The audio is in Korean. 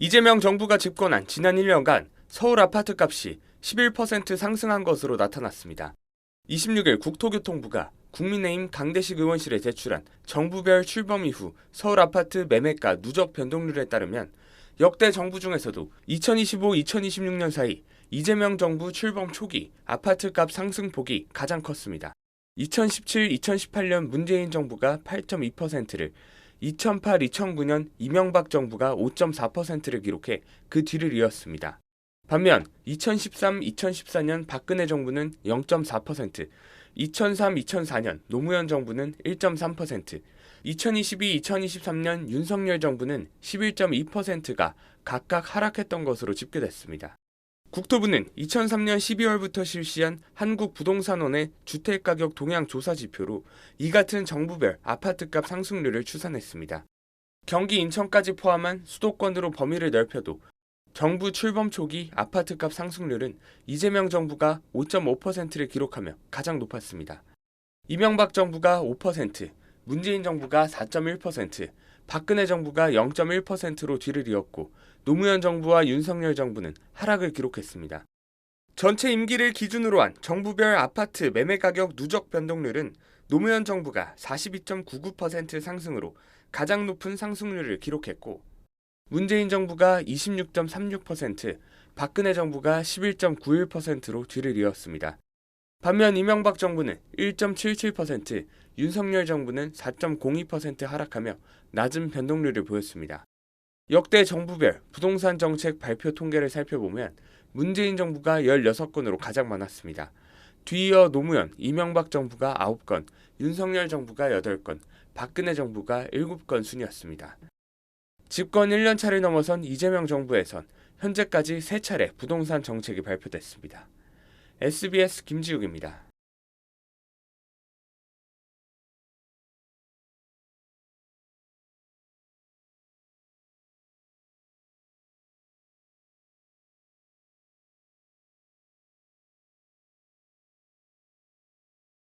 이재명 정부가 집권한 지난 1년간 서울 아파트 값이 11% 상승한 것으로 나타났습니다. 26일 국토교통부가 국민의힘 강대식 의원실에 제출한 정부별 출범 이후 서울 아파트 매매가 누적 변동률에 따르면 역대 정부 중에서도 2025-2026년 사이 이재명 정부 출범 초기 아파트값 상승폭이 가장 컸습니다. 2017-2018년 문재인 정부가 8.2%를, 2008-2009년 이명박 정부가 5.4%를 기록해 그 뒤를 이었습니다. 반면 2013-2014년 박근혜 정부는 0.4%, 2003-2004년 노무현 정부는 1.3%, 2022-2023년 윤석열 정부는 11.2%가 각각 하락했던 것으로 집계됐습니다. 국토부는 2003년 12월부터 실시한 한국부동산원의 주택가격 동향 조사 지표로 이 같은 정부별 아파트값 상승률을 추산했습니다. 경기 인천까지 포함한 수도권으로 범위를 넓혀도 정부 출범 초기 아파트값 상승률은 이재명 정부가 5.5%를 기록하며 가장 높았습니다. 이명박 정부가 5%, 문재인 정부가 4.1%, 박근혜 정부가 0.1%로 뒤를 이었고 노무현 정부와 윤석열 정부는 하락을 기록했습니다. 전체 임기를 기준으로 한 정부별 아파트 매매가격 누적 변동률은 노무현 정부가 42.99% 상승으로 가장 높은 상승률을 기록했고 문재인 정부가 26.36%, 박근혜 정부가 11.91%로 뒤를 이었습니다. 반면 이명박 정부는 1.77%, 윤석열 정부는 4.02% 하락하며 낮은 변동률을 보였습니다. 역대 정부별 부동산 정책 발표 통계를 살펴보면 문재인 정부가 16건으로 가장 많았습니다. 뒤이어 노무현, 이명박 정부가 9건, 윤석열 정부가 8건, 박근혜 정부가 7건 순이었습니다. 집권 1년차를 넘어선 이재명 정부에선 현재까지 3차례 부동산 정책이 발표됐습니다. SBS 김지욱입니다.